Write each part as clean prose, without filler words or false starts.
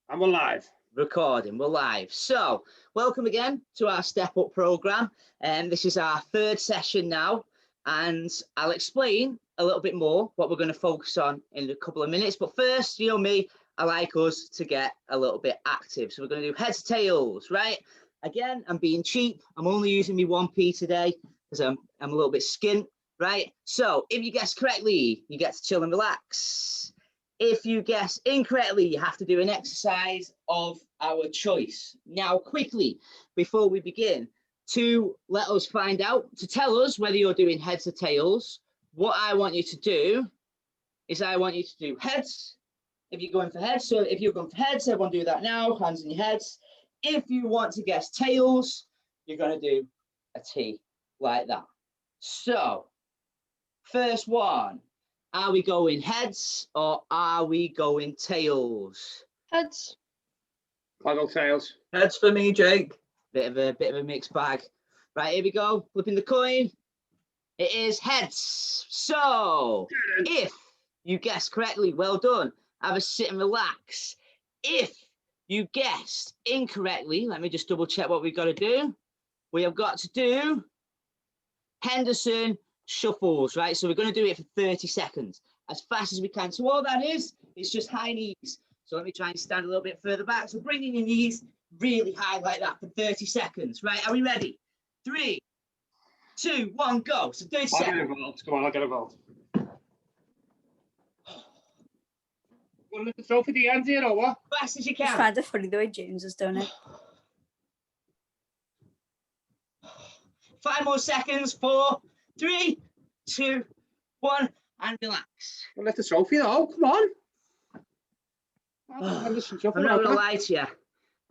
And we're live. Recording, we're live. So, welcome again to our Step Up programme. And this is our third session now. And I'll explain a little bit more what we're going to focus on in a couple of minutes. But first, you know me, I like us to get a little bit active. So we're going to do heads, tails, right? Again, I'm being cheap. I'm only using me 1p today because I'm a little bit skint, right? So if you guess correctly, you get to chill and relax. If you guess incorrectly, you have to do an exercise of our choice. Now, quickly, before we begin, to let us find out, to tell us whether you're doing heads or tails, what I want you to do is I want you to do heads. If you're going for heads, so if you're going for heads, everyone do that now, hands in your heads. If you want to guess tails, you're going to do a T like that. So, first one. Are we going heads or are we going tails? Heads. I'll go tails. Heads for me, Jake. Bit of a mixed bag. Right, here we go. Flipping the coin. It is heads. So if you guessed correctly, well done. Have a sit and relax. If you guessed incorrectly, let me just double check what we've got to do. We have got to do Henderson shuffles, right? So we're going to do it for 30 seconds as fast as we can. So all that is just high knees. So let me try and stand a little bit further back. So bringing your knees really high like that for 30 seconds, right? Are we ready? 3, 2, 1, go. So 30 I'll seconds. get involved. Come on, I'll get involved. Want to lift the trophy at the end here or what? Fast as you I can. find it funny the way James is doing it. 5 more seconds. 4, 3, 2, 1, and relax. Want to lift the trophy though? Come on. I'm not going to lie to you.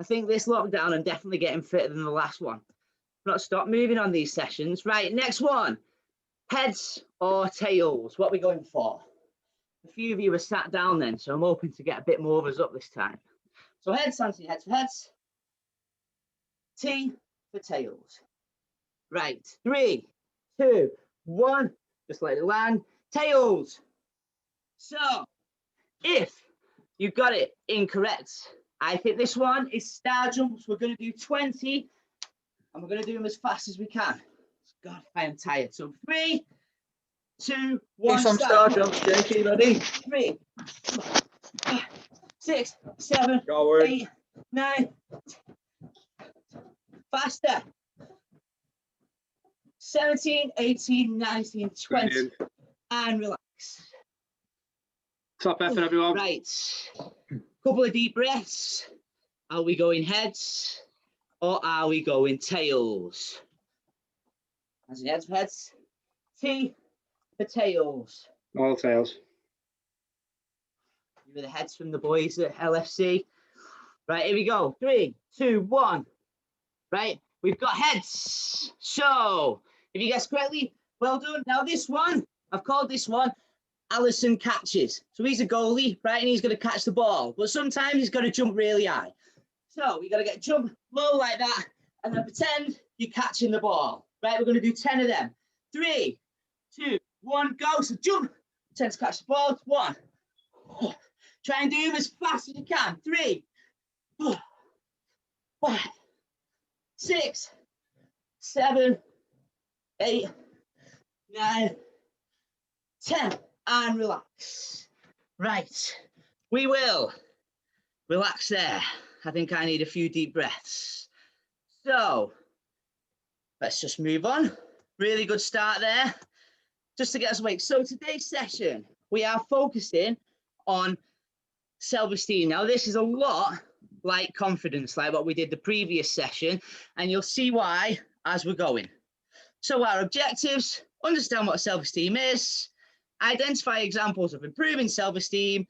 I think this lockdown, I'm definitely getting fitter than the last one. Not stop moving on these sessions. Right, next one. Heads or tails? What are we going for? A few of you are sat down then, so I'm hoping to get a bit more of us up this time. So heads, Anthony, heads for heads. T for tails. Right, 3, 2, 1. Just let it land. Tails. So, if you got it incorrect, I think this one is star jumps. We're going to do 20, and we're going to do them as fast as we can. God, I am tired. So 3, 2, 1. Do some star jumps, Jake. Are you ready? 3, 4, 6, 7, Go 8, 9. Faster. 17, 18, 19, 20. Brilliant. And relax. Top effort, everyone. Right. Couple of deep breaths. Are we going heads or are we going tails? As in heads for heads. T for tails. All tails. You were the heads from the boys at LFC. Right, here we go. 3, 2, 1. Right, we've got heads. So, if you guessed correctly, well done. Now this one, I've called this one Allison catches. So he's a goalie, right, and he's going to catch the ball. But sometimes he's got to jump really high. So you got to get jump low like that, and then pretend you're catching the ball. Right, we're going to do 10 of them. 3, 2, 1, go. So jump. Pretend to catch the ball. 1. Try and do them as fast as you can. 3, 4, 5, 6, 7, 8, 9, 10, and relax. Right, we will relax there. I think I need a few deep breaths. So let's just move on. Really good start there, just to get us awake. So today's session, we are focusing on self-esteem. Now, this is a lot like confidence, like what we did the previous session, and you'll see why as we're going. So our objectives: understand what self-esteem is, identify examples of improving self-esteem,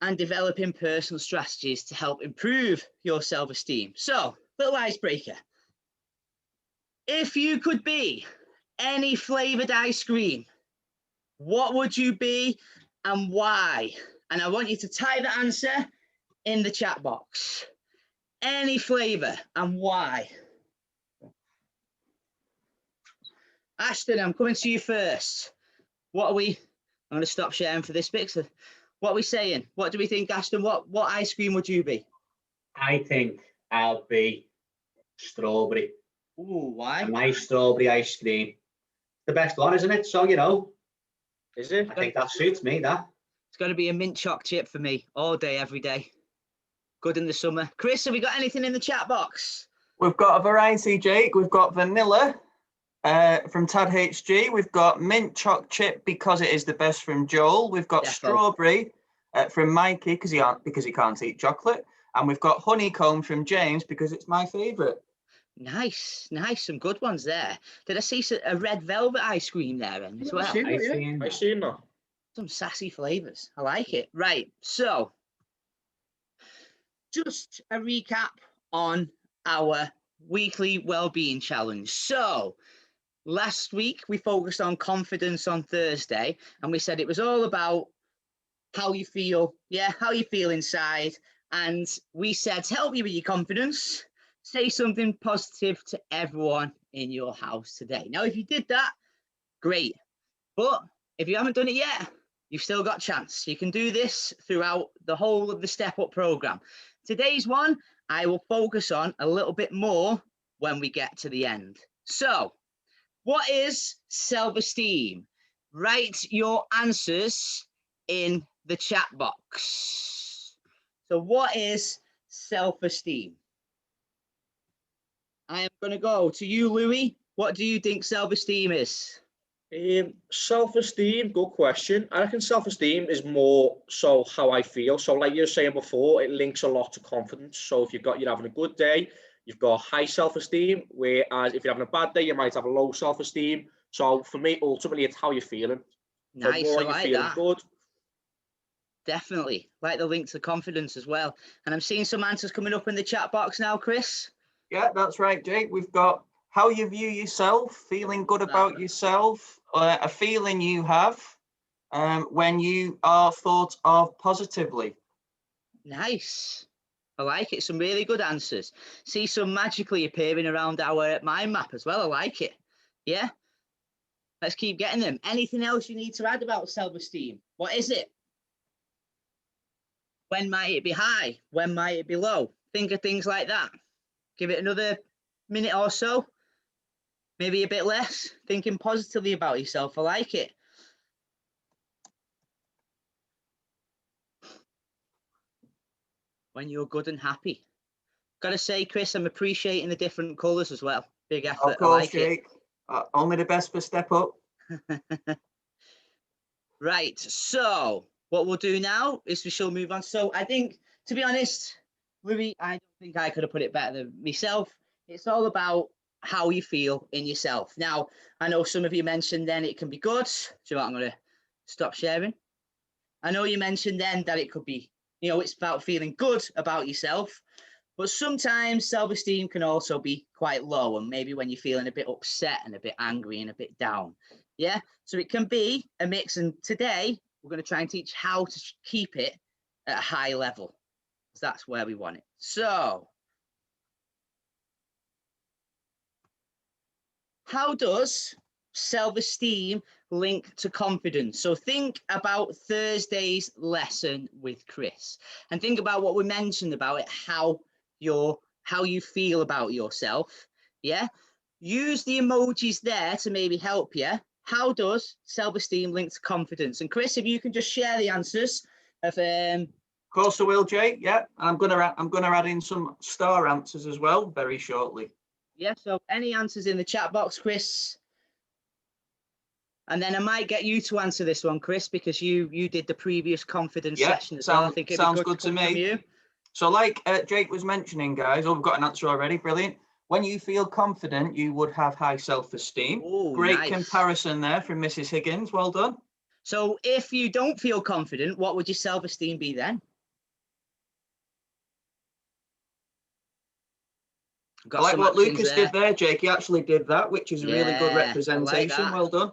and developing personal strategies to help improve your self-esteem. So, little icebreaker. If you could be any flavored ice cream, what would you be and why? And I want you to type the answer in the chat box. Any flavor and why? Ashton, I'm coming to you first. What are we? I'm going to stop sharing for this bit. So what are we saying? What do we think, Ashton? What ice cream would you be? I think I'll be strawberry. Ooh, why? A nice strawberry ice cream. The best one, isn't it? So, you know, Is it? I think that suits me, that. It's got to be a mint choc chip for me all day, every day. Good in the summer. Chris, have we got anything in the chat box? We've got a variety, Jake. We've got vanilla from Tad HG. We've got mint choc chip because it is the best from Joel. We've got Defo. strawberry from Mikey because he can't eat chocolate. And we've got honeycomb from James because it's my favourite. Nice, nice. Some good ones there. Did I see a red velvet ice cream there then as well? seen I that, yeah. seen I that. seen that. Some sassy flavours. I like it. Right, so just a recap on our weekly well-being challenge. So last week we focused on confidence on Thursday, and we said it was all about how you feel, how you feel inside. And we said to help you with your confidence, say something positive to everyone in your house today. Now, if you did that, great. But if you haven't done it yet, you've still got a chance. You can do this throughout the whole of the Step Up program. Today's one, I will focus on a little bit more when we get to the end. So, what is self-esteem? Write your answers in the chat box. So, what is self-esteem? I am going to go to you, Louis. What do you think self-esteem is? Self-esteem, good question. I reckon self-esteem is more so how I feel. So like you were saying before, it links a lot to confidence. So if you're having a good day, you've got high self-esteem, whereas if you're having a bad day, you might have a low self-esteem. So for me, ultimately, it's how you're feeling. Nice, so more I you're like feeling that. good. Definitely. Like the link to confidence as well. And I'm seeing some answers coming up in the chat box now, Chris. Yeah, that's right, Jake. We've got how you view yourself, feeling good about yourself, a feeling you have when you are thought of positively. Nice. I like it. Some really good answers. See some magically appearing around our mind map as well. I like it. Yeah. Let's keep getting them. Anything else you need to add about self-esteem? What is it? When might it be high? When might it be low? Think of things like that. Give it another minute or so. Maybe a bit less. Thinking positively about yourself. I like it. When you're good and happy. Gotta say, Chris, I'm appreciating the different colours as well. Big effort. Of course, I like Jake. Only the best for Step Up. it. Right. So what we'll do now is we shall move on. So I think, to be honest, Louis, I don't think I could have put it better than myself. It's all about how you feel in yourself. Now, I know some of you mentioned then it can be good. So you know what, I'm going to stop sharing. I know you mentioned then that it could be, it's about feeling good about yourself. But sometimes self-esteem can also be quite low, and maybe when you're feeling a bit upset and a bit angry and a bit down. Yeah, so it can be a mix. And today we're going to try and teach how to keep it at a high level, because that's where we want it. So how does self-esteem link to confidence? So think about Thursday's lesson with Chris, and think about what we mentioned about it, how you feel about yourself. Yeah, use the emojis there to maybe help you. How does self-esteem link to confidence? And Chris, if you can just share the answers of Of course I will, Jake. Yeah, I'm gonna add in some star answers as well very shortly. yeah, so any answers in the chat box, Chris, and then I might get you to answer this one, Chris, because you did the previous confidence session as well. I think it'd sounds be good to come from me. you. So like Jake was mentioning, guys, we've got an answer already. Brilliant. When you feel confident, you would have high self-esteem. Oh, Great nice. comparison there from Mrs. Higgins. Well done. So if you don't feel confident, what would your self-esteem be then? I like what Lucas did there, Jake. He actually did that, which is a really good representation. Like well done.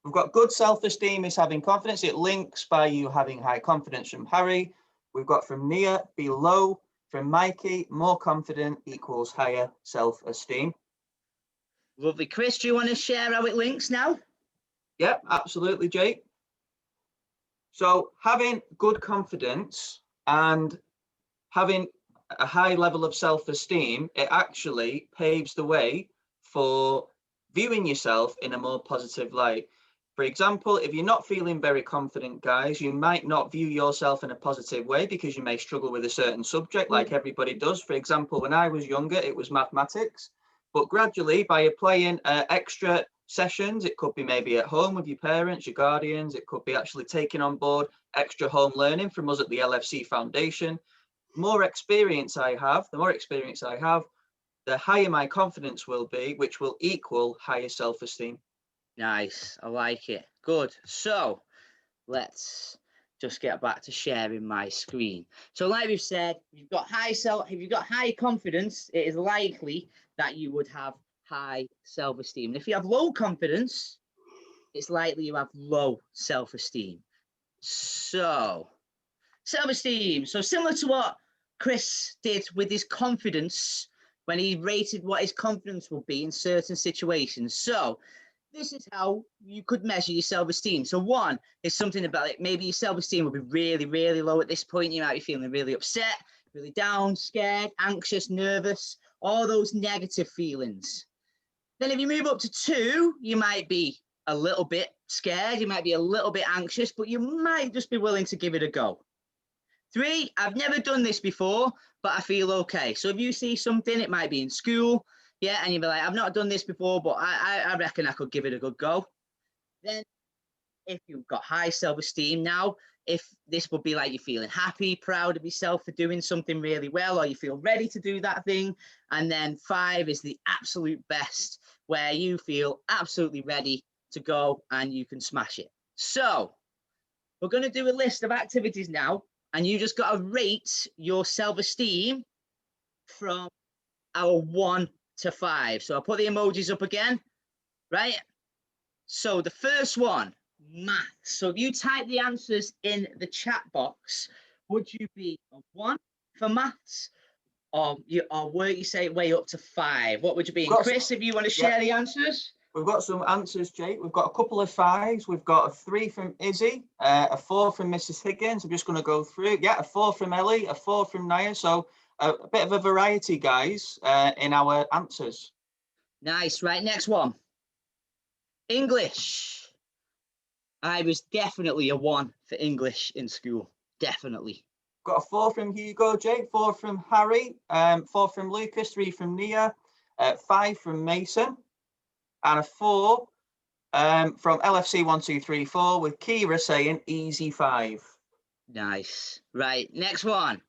We've got good self-esteem is having confidence. It links by you having high confidence from Harry. We've got from Nia, below. From Mikey, more confident equals higher self-esteem. Lovely. Chris, do you want to share how it links now? Yep, absolutely, Jake. So having good confidence and having a high level of self-esteem, it actually paves the way for viewing yourself in a more positive light. For example, if you're not feeling very confident, guys, you might not view yourself in a positive way because you may struggle with a certain subject like everybody does. For example, when I was younger, it was mathematics. But gradually, by applying extra sessions, it could be maybe at home with your parents, your guardians, it could be actually taking on board extra home learning from us at the LFC Foundation. The more experience I have, the higher my confidence will be, which will equal higher self-esteem. Nice. I like it. Good. So let's just get back to sharing my screen. So like we've said, if you've got high confidence, it is likely that you would have high self-esteem. And if you have low confidence, it's likely you have low self-esteem. So self-esteem. So similar to what Chris did with his confidence when he rated what his confidence will be in certain situations. So this is how you could measure your self-esteem. So one is something about it. Maybe your self-esteem will be really, really low at this point. You might be feeling really upset, really down, scared, anxious, nervous, all those negative feelings. Then if you move up to 2, you might be a little bit scared. You might be a little bit anxious, but you might just be willing to give it a go. 3, I've never done this before, but I feel okay. So if you see something, it might be in school, yeah, and you'll be like, I've not done this before, but I reckon I could give it a good go. Then if you've got high self-esteem now, if this would be like you're feeling happy, proud of yourself for doing something really well, or you feel ready to do that thing. And then 5 is the absolute best, where you feel absolutely ready to go and you can smash it. So we're going to do a list of activities now, and you just got to rate your self-esteem from our 1 to 5. So I'll put the emojis up again, right? So the first one, maths. So if you type the answers in the chat box, would you be a 1 for maths, or were you say way up to 5? What would you be? And Chris, if you want to share the answers. We've got some answers, Jake. We've got a couple of 5s. We've got a 3 from Izzy, a 4 from Mrs. Higgins. I'm just going to go through. Yeah, a 4 from Ellie, a 4 from Naya. So a bit of a variety, guys, in our answers. Nice. Right, next one. English. I was definitely a 1 for English in school. Definitely. Got a 4 from Hugo, Jake, 4 from Harry, 4 from Lucas, 3 from Nia, 5 from Mason, and a 4 from LFC 1234 with Kira saying easy 5. Nice. Right, next one.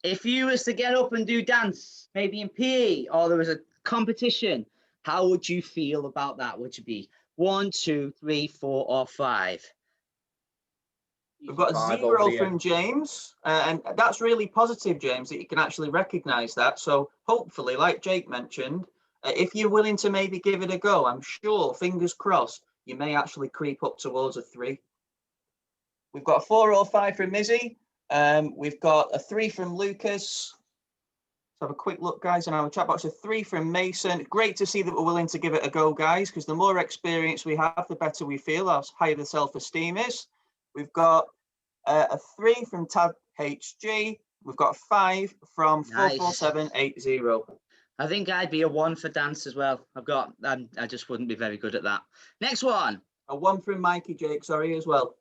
If you was to get up and do dance, maybe in PE, or there was a competition, how would you feel about that? Would you be 1, 2, 3, 4, or 5? We've got a 0 from James, and that's really positive, James, that you can actually recognise that. So hopefully, like Jake mentioned, if you're willing to maybe give it a go, I'm sure, fingers crossed, you may actually creep up towards a 3. We've got a 4 or 5 from Izzy. We've got a 3 from Lucas. Let's have a quick look, guys, in our chat box. A 3 from Mason. Great to see that we're willing to give it a go, guys, because the more experience we have, the better we feel, the higher the self-esteem is. We've got a 3 from Tad HG. We've got a 5 from 44780. I think I'd be a 1 for dance as well. I just wouldn't be very good at that. Next one. A 1 from Mikey, Jake, sorry, as well.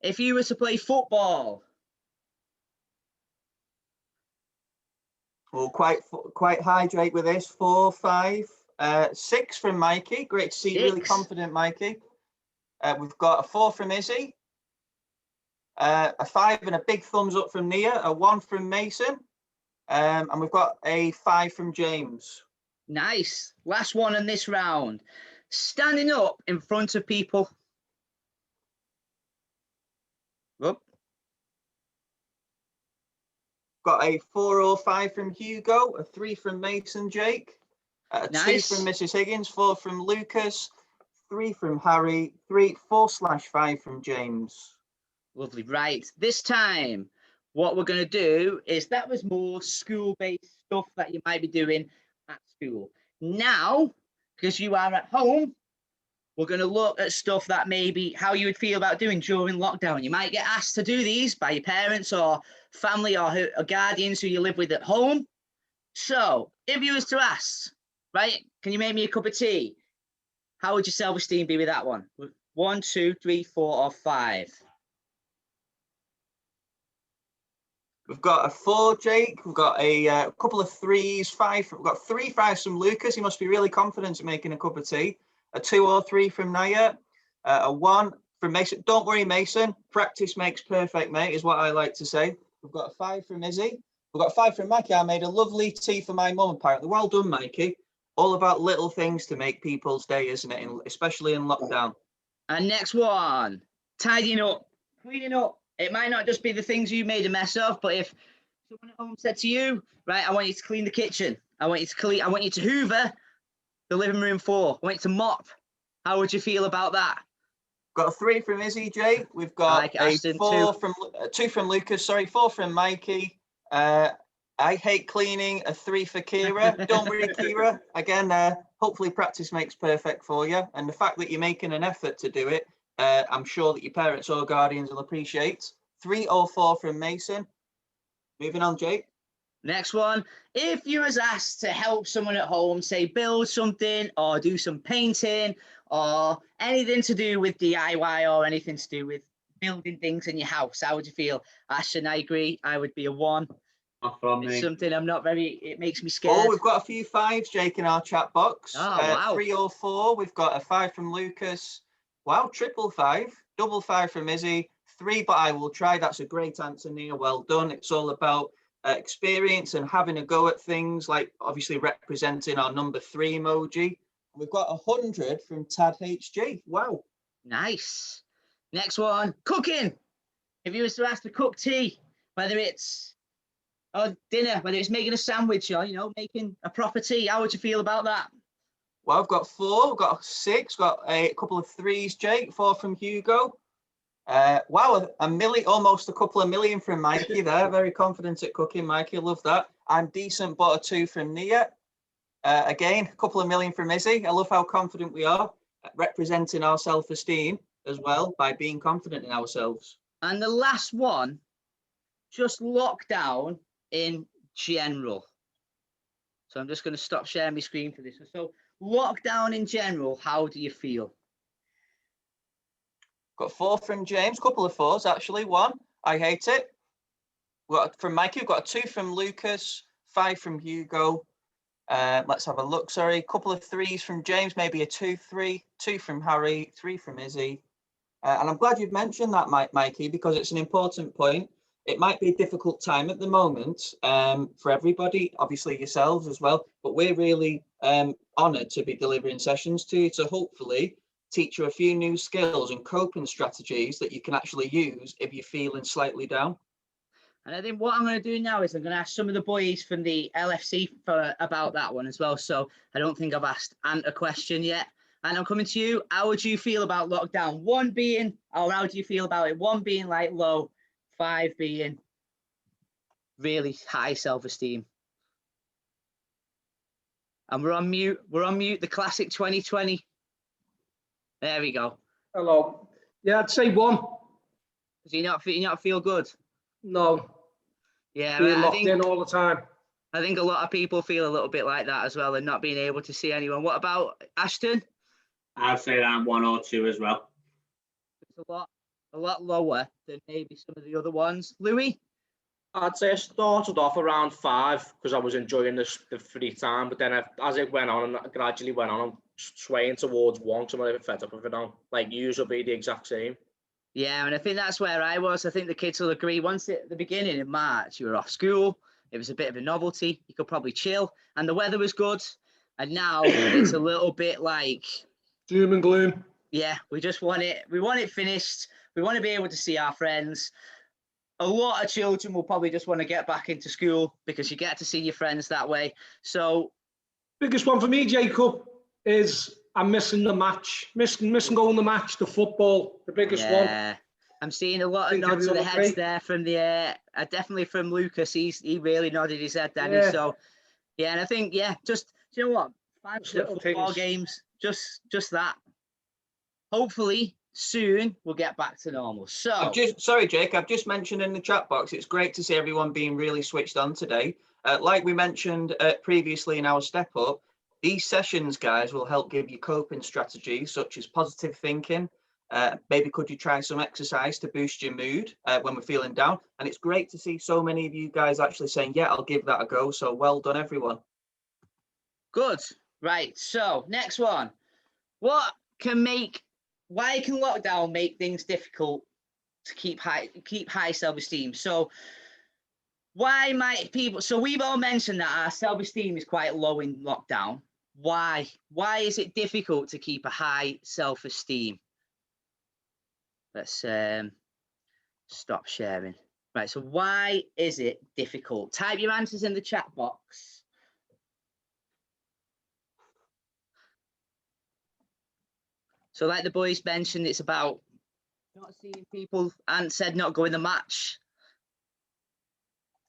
If you were to play football. Well, quite high, Jake, with this. 4, 5, 6 from Mikey. Great to see you, really confident, Mikey. We've got a 4 from Izzy. A 5 and a big thumbs up from Nia, a 1 from Mason, and we've got a 5 from James. Nice. Last one in this round. Standing up in front of people. Whoop. Got a 4 or 5 from Hugo, a 3 from Mason, Jake, a 2 from Mrs. Higgins, 4 from Lucas, 3 from Harry, 4/5 from James. Lovely. Right. This time, what we're going to do is, that was more school-based stuff that you might be doing at school. Now, because you are at home, we're going to look at stuff that maybe how you would feel about doing during lockdown. You might get asked to do these by your parents or family or guardians who you live with at home. So if you was to ask, right, can you make me a cup of tea? How would your self-esteem be with that one? 1, 2, 3, 4, or 5? We've got a 4, Jake. We've got a couple of 3s, 5. We've got 3 5s from Lucas. He must be really confident in making a cup of tea. A 2 or 3 from Naya. A 1 from Mason. Don't worry, Mason. Practice makes perfect, mate, is what I like to say. We've got a 5 from Izzy. We've got a 5 from Mikey. I made a lovely tea for my mum, apparently. Well done, Mikey. All about little things to make people's day, isn't it? Especially in lockdown. And next one, tidying up, cleaning up. It might not just be the things you made a mess of, but if someone at home said to you, right, I want you to clean the kitchen. I want you to hoover the living room floor. I want you to mop. How would you feel about that? Got a 3 from Izzy, Jay. We've got like a Ashton, 4 from 2 from Lucas. Sorry, 4 from Mikey. I hate cleaning. A 3 for Kira. Don't worry, Kira. Again, hopefully practice makes perfect for you. And the fact that you're making an effort to do it, I'm sure that your parents or guardians will appreciate. 3 or 4 from Mason. Moving on, Jake. Next one, if you was asked to help someone at home, say build something or do some painting or anything to do with DIY or anything to do with building things in your house, how would you feel? Ashton, I agree. I would be a 1. Not from It's me. something I'm not very, it makes me scared. Oh, we've got a few 5s, Jake, in our chat box. Oh, wow. 3 or 4. We've got a 5 from Lucas. Wow, triple 5. Double 5 from Izzy. 3, but I will try. That's a great answer, Nia. Well done. It's all about experience and having a go at things, like obviously representing our number 3 emoji. We've got 100 from Tad HG. Wow. Nice. Next one, cooking. If you was to ask to cook tea, whether it's dinner, whether it's making a sandwich or, making a proper tea, how would you feel about that? Well, I've got 4, I've got 6, got a couple of 3s, Jake, 4 from Hugo. Wow, a million, almost a couple of million from Mikey there. Very confident at cooking, Mikey. Love that. I'm decent, but a 2 from Nia. Again, a couple of million from Izzy. I love how confident we are at representing our self-esteem as well by being confident in ourselves. And the last one, just lockdown in general. So I'm just going to stop sharing my screen for this. So lockdown in general, how do you feel? Got 4 from James, couple of 4s actually. 1, I hate it. From Mikey, we've got a 2 from Lucas, 5 from Hugo. Let's have a look. Sorry, couple of 3s from James, maybe a 2, 3, 2 from Harry, 3 from Izzy. And I'm glad you've mentioned that, Mikey, because it's an important point. It might be a difficult time at the moment for everybody, obviously yourselves as well, but we're really honoured to be delivering sessions to you to hopefully teach you a few new skills and coping strategies that you can actually use if you're feeling slightly down. And I think what I'm going to do now is I'm going to ask some of the boys from the LFC about that one as well. So I don't think I've asked Ant a question yet. And I'm coming to you. How would you feel about lockdown? 1 being, or how do you feel about it? 1 being like low, 5 being really high self-esteem. And we're on mute. We're on mute. The classic 2020. There we go. Hello. Yeah, I'd say 1. Do you not feel good? No. Yeah, Being I locked think in all the time. I think a lot of people feel a little bit like that as well, and not being able to see anyone. What about Ashton? I'd say that I'm 1 or 2 as well. It's a lot lower than maybe some of the other ones. Louis? I'd say I started off around 5 because I was enjoying the free time, but then as it went on and gradually went on, I'm swaying towards 1, so I'm a bit fed up with it now. Like, yours will be the exact same. Yeah, and I think that's where I was. I think the kids will agree. Once at the beginning of March, you were off school. It was a bit of a novelty. You could probably chill, and the weather was good. And now it's a little bit like doom and gloom. Yeah, we just want it. We want it finished. We want to be able to see our friends. A lot of children will probably just want to get back into school because you get to see your friends that way. So, biggest one for me, Jacob, is I'm missing the match, missing going the match, the football, the biggest one. Yeah, I'm seeing a lot of nods of the heads there from the definitely from Lucas. He really nodded his head, Danny. Yeah. So, yeah, and I think just you know what, 5 little football games, just that. hopefully soon we'll get back to normal. So Sorry, Jake, I've just mentioned in the chat box, it's great to see everyone being really switched on today. Like we mentioned previously in our step up, these sessions, guys, will help give you coping strategies such as positive thinking. Maybe could you try some exercise to boost your mood when we're feeling down? And it's great to see so many of you guys actually saying, yeah, I'll give that a go. So well done, everyone. good. Right. So next one. Why can lockdown make things difficult to keep high self-esteem? So why might people, so we've all mentioned that our self-esteem is quite low in lockdown. Why is it difficult to keep a high self-esteem? Let's stop sharing. Right, so why is it difficult? Type your answers in the chat box. So like the boys mentioned, it's about not seeing people and said not going the match.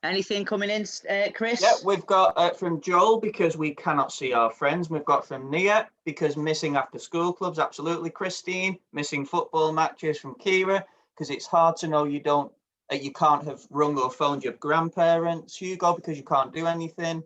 Anything coming in, Chris? Yeah, we've got from Joel, because we cannot see our friends. We've got from Nia, because missing after school clubs, absolutely. Christine, missing football matches. From Kira, because it's hard to know you can't have rung or phoned your grandparents. Hugo, because you can't do anything.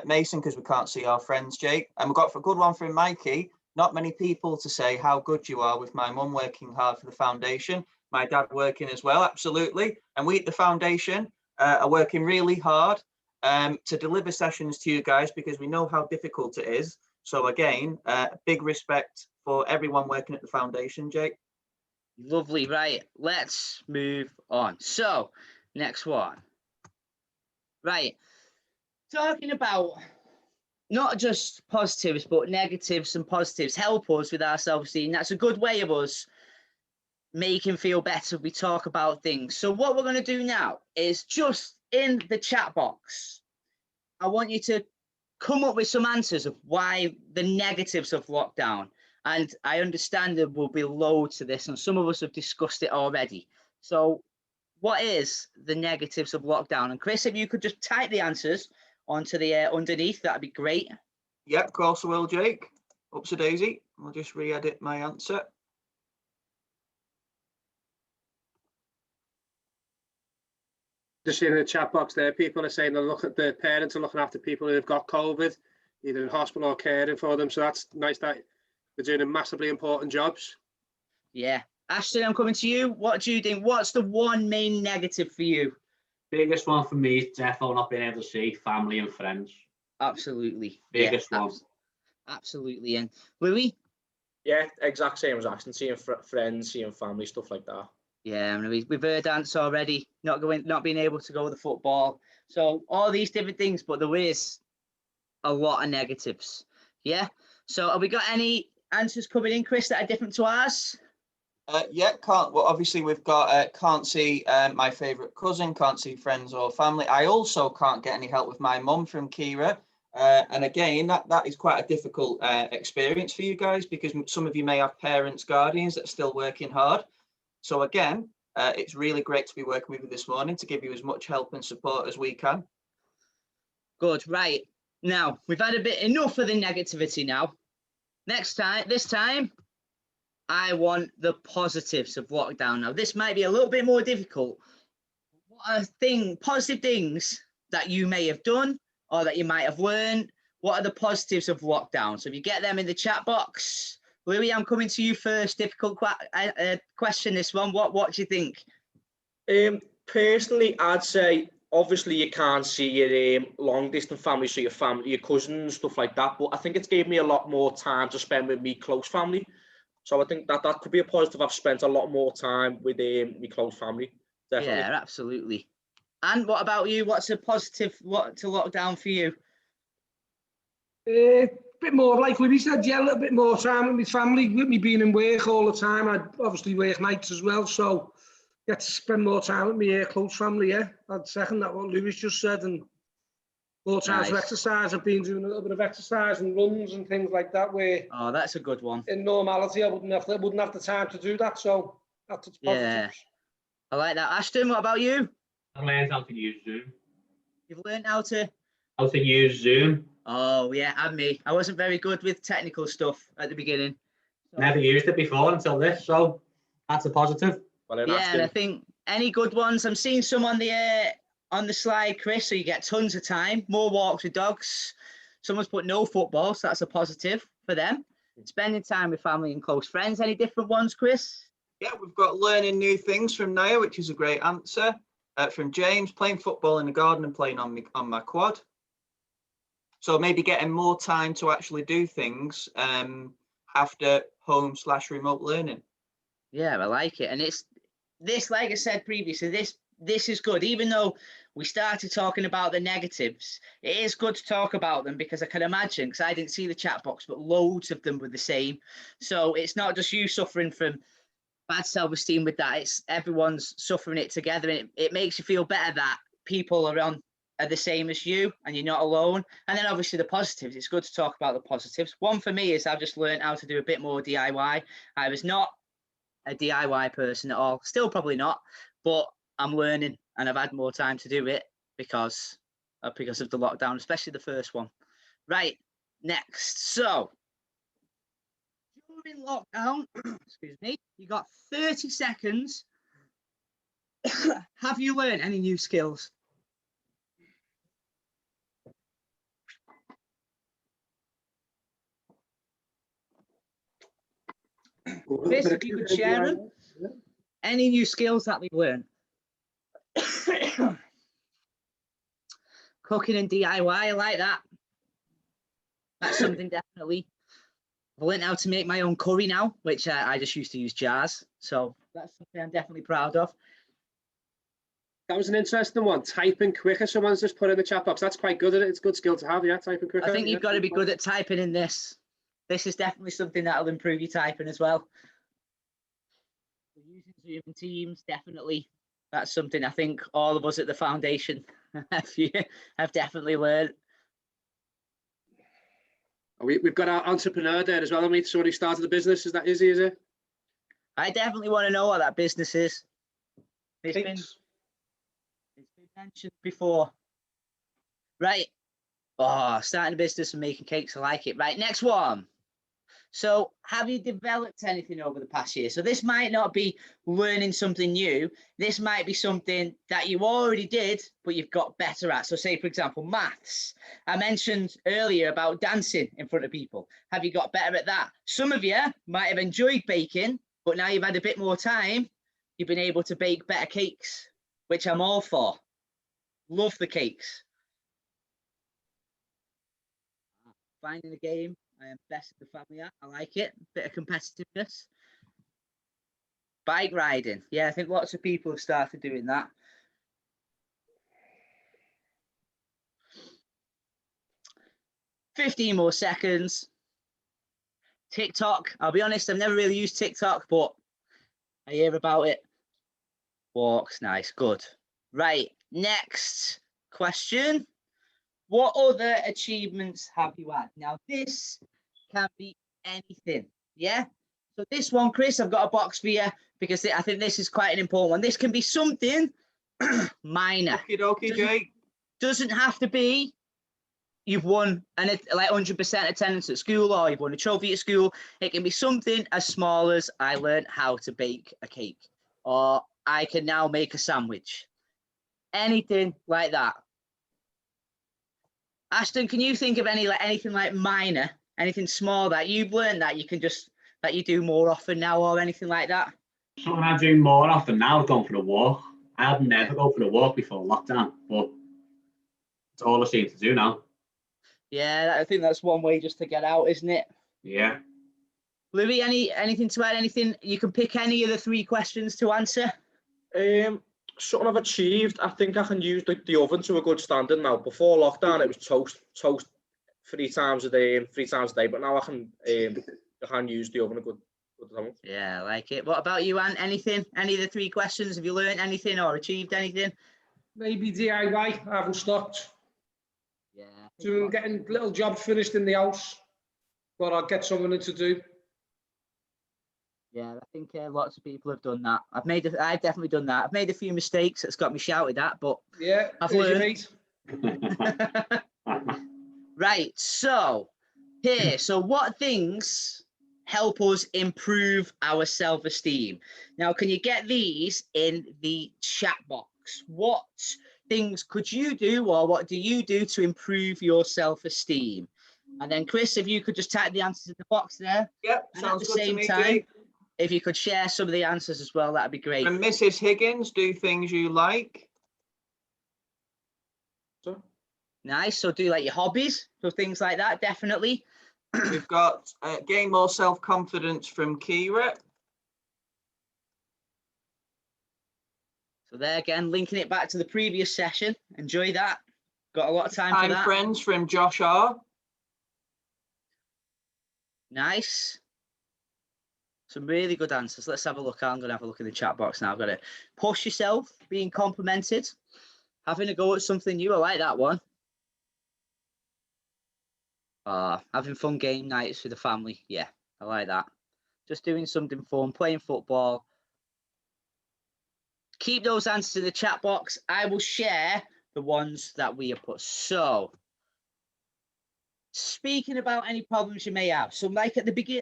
Mason, because we can't see our friends. Jake, and we've got a good one from Mikey. Not many people to say how good you are, with my mum working hard for the foundation, my dad working as well, absolutely. And we at the foundation are working really hard to deliver sessions to you guys, because we know how difficult it is. So again, big respect for everyone working at the foundation, Jake. Lovely. Right, let's move on. So next one. Right, talking about not just positives, but negatives and positives help us with our self-esteem. That's a good way of us making feel better. We talk about things. So what we're going to do now is just in the chat box, I want you to come up with some answers of why the negatives of lockdown. And I understand there will be loads to this, and some of us have discussed it already. So what is the negatives of lockdown? And Chris, if you could just type the answers onto the underneath, that'd be great. Yep, of course I will, Jake. Upsa daisy. I'll just re-edit my answer. Just in the chat box there, people are saying the parents are looking after people who have got COVID, either in hospital or caring for them. So that's nice that they're doing massively important jobs. Yeah. Ashton, I'm coming to you. What do you think? What's the one main negative for you? Biggest one for me is definitely not being able to see family and friends. Absolutely. Biggest one. Absolutely. And Louis? Yeah, exact same as Ashton, seeing friends, seeing family, stuff like that. Yeah, I mean, we've heard Ants already, not being able to go to the football. So all these different things, but there is a lot of negatives. Yeah. So have we got any answers coming in, Chris, that are different to ours? Yeah, can't. Well, obviously we've got can't see my favourite cousin, can't see friends or family. I also can't get any help with my mum, from Kira. And again, that is quite a difficult experience for you guys, because some of you may have parents, guardians that are still working hard. So again, it's really great to be working with you this morning to give you as much help and support as we can. Good. Right. Now, we've had a bit enough of the negativity now. This time, I want the positives of lockdown. Now, this might be a little bit more difficult. What are positive things that you may have done or that you might have learned? What are the positives of lockdown? So if you get them in the chat box. Louis, I'm coming to you first. Difficult question, this one. What do you think? Personally, I'd say obviously you can't see your long distance family, so your family, your cousins, stuff like that. But I think it's gave me a lot more time to spend with me close family. So I think that could be a positive. I've spent a lot more time with my close family. Definitely. Yeah, absolutely. And what about you? What's a positive to lockdown for you? Bit more, like Libby said, yeah, a little bit more time with my family. With me being in work all the time, I obviously work nights as well, so get to spend more time with my close family. Yeah, I'd second that what Lewis just said, and more time for exercise. I've been doing a little bit of exercise and runs and things like that. Where that's a good one. In normality, I wouldn't have the time to do that. So that's positive. Yeah, I like that. Ashton, what about you? I learned how to use Zoom. You've learned how to use Zoom. Oh yeah, and me. I wasn't very good with technical stuff at the beginning. Never used it before until this, so that's a positive. Well, then Yeah, ask and I him. think any good ones. I'm seeing some on the slide, Chris. So you get tons of time, more walks with dogs. Someone's put no football, so that's a positive for them. Spending time with family and close friends. Any different ones, Chris? Yeah, we've got learning new things from Naya, which is a great answer. From James, playing football in the garden and playing on my quad. So maybe getting more time to actually do things after home/remote learning. Yeah, I like it. And it's this, like I said previously, this is good. Even though we started talking about the negatives, it is good to talk about them because I can imagine, because I didn't see the chat box, but loads of them were the same. So it's not just you suffering from bad self-esteem with that. It's everyone's suffering it together. And it makes you feel better that people are the same as you and you're not alone. And then obviously the positives, it's good to talk about the positives. One for me is I've just learned how to do a bit more DIY. I was not a DIY person at all, still probably not, but I'm learning and I've had more time to do it because of the lockdown, especially the first one. Right, next. So during lockdown, excuse me, you got 30 seconds. Have you learned any new skills? Chris, if you could share them. Any new skills that we've learned? Cooking and DIY, I like that. That's something definitely. I've learned how to make my own curry now, which I just used to use jars. So that's something I'm definitely proud of. That was an interesting one. Typing quicker. Someone's just put in the chat box. That's quite good. It's a good skill to have. Yeah, typing quicker. I think yeah, you've got to be good at typing in this. This is definitely something that'll improve your typing as well. Using Zoom and Teams, definitely. That's something I think all of us at the foundation have definitely learned. We've got our entrepreneur there as well. I mean, somebody who started the business. Is it? I definitely want to know what that business is. It's been mentioned before. Right. Oh, starting a business and making cakes. I like it. Right. Next one. So have you developed anything over the past year? So this might not be learning something new. This might be something that you already did, but you've got better at. So say, for example, maths. I mentioned earlier about dancing in front of people. Have you got better at that? Some of you might have enjoyed baking, but now you've had a bit more time. You've been able to bake better cakes, which I'm all for. Love the cakes. Finding a game. I am best at the family at. I like it. Bit of competitiveness. Bike riding. Yeah, I think lots of people have started doing that. $15 more seconds. TikTok. I'll be honest, I've never really used TikTok, but I hear about it. Walks. Nice. Good. Right. Next question. What other achievements have you had? Now, this can be anything, yeah? So this one, Chris, I've got a box for you because I think this is quite an important one. This can be something minor. Okie dokie, Jake. Doesn't have to be you've won like 100% attendance at school or you've won a trophy at school. It can be something as small as I learned how to bake a cake or I can now make a sandwich. Anything like that. Ashton, can you think of anything like minor, anything small that you've learned that you can that you do more often now or anything like that? Something I do more often now is going for a walk. I have never go for a walk before lockdown, but it's all I seem to do now. Yeah, I think that's one way just to get out, isn't it? Yeah. Louis, anything to add? Anything you can pick any of the 3 questions to answer? Something I've achieved, I think I can use the oven to a good standard now. Before lockdown, it was toast 3 times a day, but now I can use the oven a good amount. Yeah, I like it. What about you, Ant? Anything? Any of the 3 questions? Have you learned anything or achieved anything? Maybe DIY. I haven't stopped. Yeah. Doing getting little jobs finished in the house, but I'll get someone to do. Yeah, I think lots of people have done that. I've definitely done that. I've made a few mistakes that's got me shouted at, but yeah, I've learned. Right, so here, so what things help us improve our self-esteem. Now, can you get these in the chat box? What things could you do, or what do you do to improve your self-esteem? And then Chris, if you could just type the answers in the box there. Yep, And at sounds the good to same me, time, Jake. if you could share some of the answers as well, that'd be great. And Mrs. Higgins, do things you like. Nice. So do like your hobbies, so things like that, definitely. We've got gain more self-confidence from Kira. So there again, linking it back to the previous session. Enjoy that. Got a lot of time for I'm that. friends from Josh R. Nice. Some really good answers. Let's have a look. I'm going to have a look in the chat box now. I've got to push yourself, being complimented, having a go at something new. I like that one. Having fun game nights with the family. Yeah, I like that. Just doing something fun, playing football. Keep those answers in the chat box. I will share the ones that we have put. So, speaking about any problems you may have, so like at the beginning,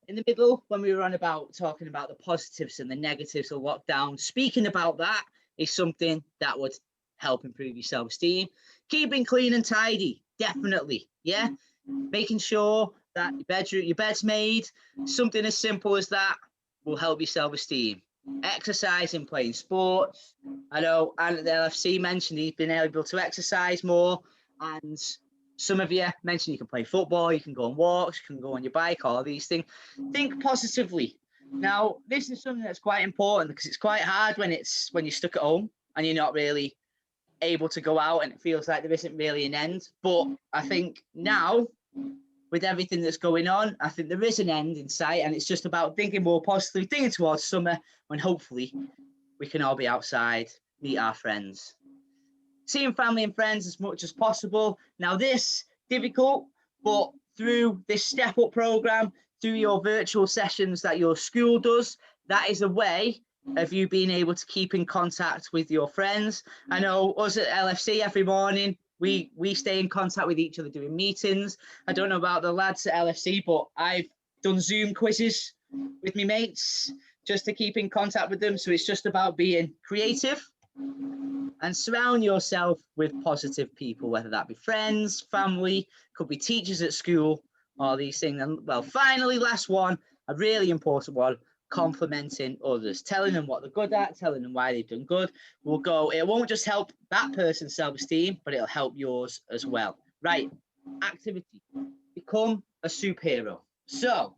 in the middle, when we were on about talking about the positives and the negatives of lockdown, speaking about that is something that would help improve your self-esteem. Keeping clean and tidy, definitely, yeah. Making sure that your bed's made, something as simple as that will help your self-esteem. Exercising, playing sports. I know, and the LFC mentioned he's been able to exercise more, and some of you mentioned you can play football, you can go on walks, you can go on your bike, all these things. Think positively. Now, this is something that's quite important because it's quite hard when you're stuck at home and you're not really able to go out and it feels like there isn't really an end. But I think now, with everything that's going on, I think there is an end in sight, and it's just about thinking more positively, thinking towards summer when hopefully we can all be outside, meet our friends, seeing family and friends as much as possible. Now, this difficult, but through this step up program, through your virtual sessions that your school does, that is a way of you being able to keep in contact with your friends. I know us at LFC every morning, we stay in contact with each other doing meetings. I don't know about the lads at LFC, but I've done Zoom quizzes with my mates just to keep in contact with them. So it's just about being creative and surround yourself with positive people, whether that be friends, family, could be teachers at school, all these things. And well, finally, last one, a really important one, complimenting others, telling them what they're good at, telling them why they've done good. It won't just help that person's self-esteem, but it'll help yours as well. Right, activity, become a superhero. So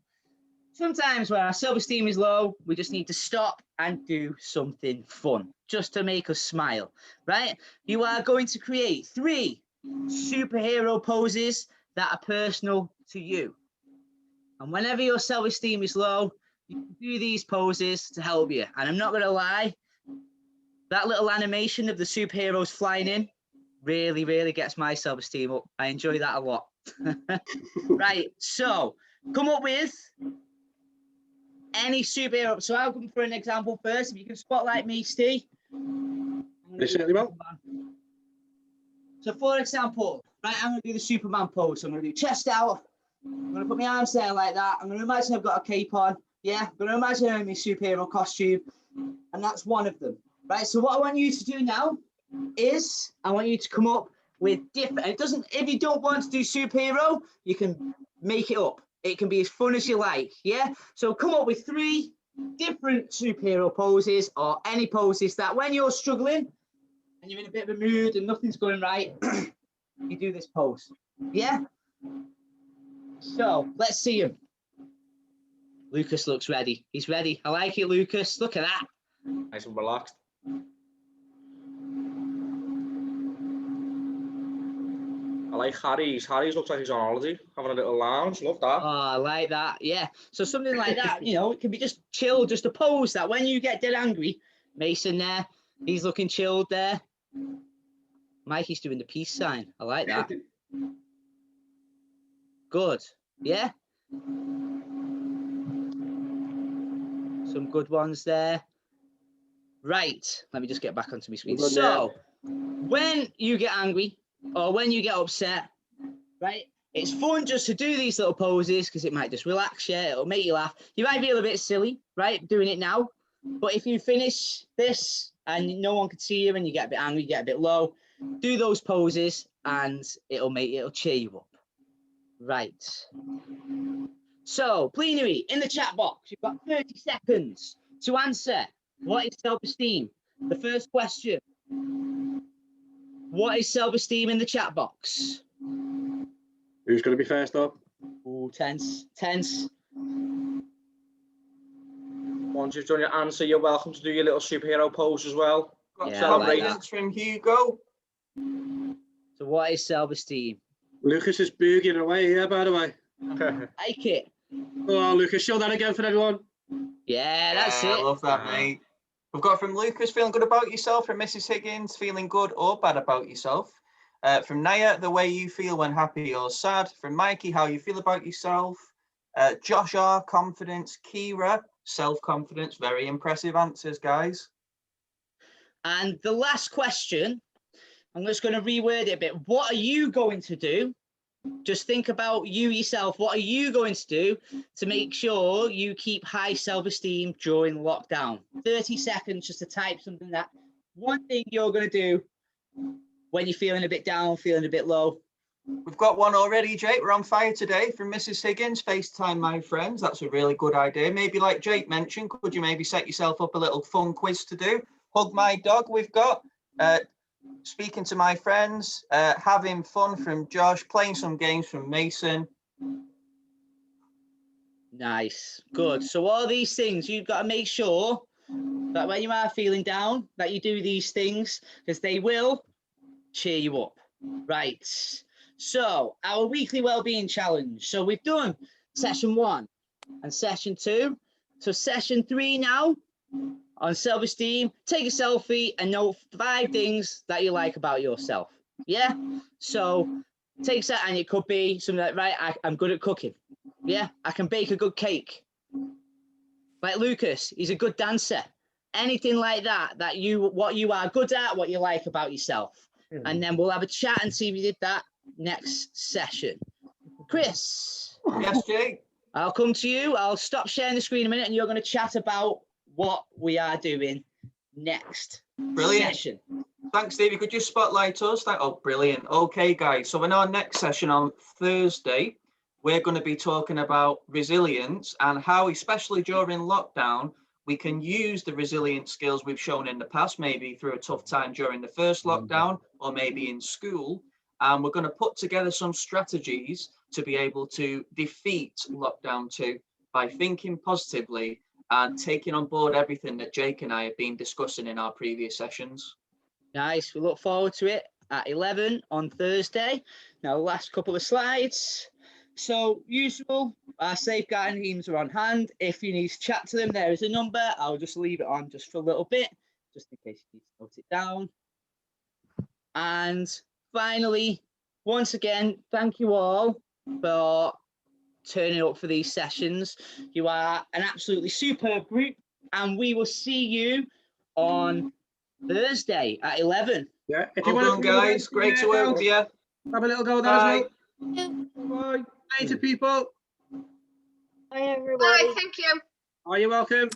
sometimes when our self-esteem is low, we just need to stop and do something fun just to make us smile, right? You are going to create 3 superhero poses that are personal to you. And whenever your self-esteem is low, you can do these poses to help you. And I'm not going to lie, that little animation of the superheroes flying in really, really gets my self-esteem up. I enjoy that a lot. Right, so come up with any superhero. So I'll come for an example first. If you can spotlight me, Steve. They certainly will. So for example, right, I'm going to do the Superman pose. So I'm going to do chest out. I'm going to put my arms there like that. I'm going to imagine I've got a cape on. Yeah, I'm going to imagine I'm in my superhero costume. And that's one of them. Right, so what I want you to do now is I want you to come up with different, if you don't want to do superhero, you can make it up. It can be as fun as you like, yeah? So come up with 3 different superhero poses or any poses that when you're struggling and you're in a bit of a mood and nothing's going right, you do this pose, yeah? So let's see him. Lucas looks ready. He's ready. I like it, Lucas. Look at that. Nice and relaxed. I like Harry's. Harry's looks like he's on holiday, having a little lounge. Love that. Oh, I like that. Yeah. So something like that, you know, it can be just chill, just a pose that when you get dead angry, Mason there, he's looking chilled there. Mikey's doing the peace sign. I like that. Good. Yeah. Some good ones there. Right. Let me just get back onto my screen. So when you get angry or when you get upset, right, It's fun just to do these little poses because it might just relax you. It'll make you laugh. You might feel a bit silly, right, doing it now. But if you finish this and no one can see you and you get a bit angry, you get a bit low, do those poses and it'll cheer you up. Right. So, plenary, in the chat box, you've got 30 seconds to answer. What is self-esteem? The first question. What is self-esteem in the chat box? Who's going to be first up? Oh, tense, tense. Once you've done your answer, you're welcome to do your little superhero pose as well. Got Yeah, I like confidence from Hugo. So what is self-esteem? Lucas is boogieing away here, by the way. Like it. Oh, Lucas, show that again for everyone. Yeah, that's I it. love that, mate. We've got from Lucas, feeling good about yourself. From Mrs. Higgins, feeling good or bad about yourself. From Naya, the way you feel when happy or sad. From Mikey, how you feel about yourself. Josh R, confidence. Kira, self-confidence. Very impressive answers, guys. And the last question, I'm just going to reword it a bit. What are you going to do? Just think about you yourself. What are you going to do to make sure you keep high self-esteem during lockdown? 30 seconds just to type something that one thing you're going to do when you're feeling a bit down, feeling a bit low. We've got one already, Jake. We're on fire today from Mrs. Higgins. FaceTime my friends. That's a really good idea. Maybe like Jake mentioned, could you maybe set yourself up a little fun quiz to do? Hug my dog, we've got. Speaking to my friends, having fun from Josh, playing some games from Mason. Nice, good. So all these things, you've got to make sure that when you are feeling down, that you do these things because they will cheer you up. Right. So our weekly wellbeing challenge. So we've done session 1 and session 2. So session 3 now on self-esteem. Take a selfie and note 5 things that you like about yourself. Yeah. So take that, and it could be something like, right, I'm good at cooking. Yeah, I can bake a good cake. Like Lucas, he's a good dancer. Anything like that, what you are good at, what you like about yourself. And then we'll have a chat and see if you did that next session. Chris. Yes, Jake. I'll come to you. I'll stop sharing the screen a minute and you're going to chat about what we are doing next session. Thanks, Steve. You could just spotlight us. Oh, brilliant. Okay, guys. So in our next session on Thursday, we're going to be talking about resilience and how, especially during lockdown, we can use the resilience skills we've shown in the past, maybe through a tough time during the first lockdown or maybe in school. And we're going to put together some strategies to be able to defeat lockdown 2 by thinking positively and taking on board everything that Jake and I have been discussing in our previous sessions. Nice. We look forward to it at 11 on Thursday. Now, last couple of slides. So, usual, our safeguarding teams are on hand. If you need to chat to them, there is a number. I'll just leave it on just for a little bit, just in case you need to note it down. And finally, once again, thank you all for turning up for these sessions. You are an absolutely superb group, and we will see you on Thursday at 11. Yeah, if Well done, guys. Great to work with you. Have a little go with that as well. Bye. Bye to people. Bye, everybody. Bye, thank you. Are you welcome?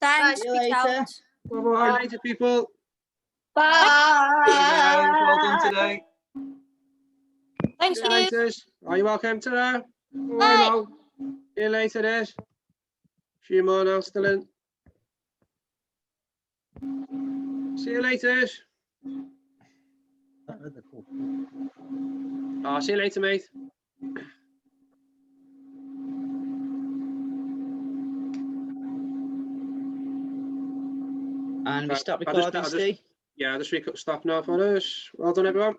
Thanks. See you later. Bye-bye. Bye to people. Bye. Guys, well done today. Thanks, See you Steve. later. Are you welcome to that? Bye. See you later, Des. Few more now still in. See you later. Oh, see you later, mate. And we stop I'll just- recording, Steve. Yeah, I'll just stop now for us. Well done, everyone.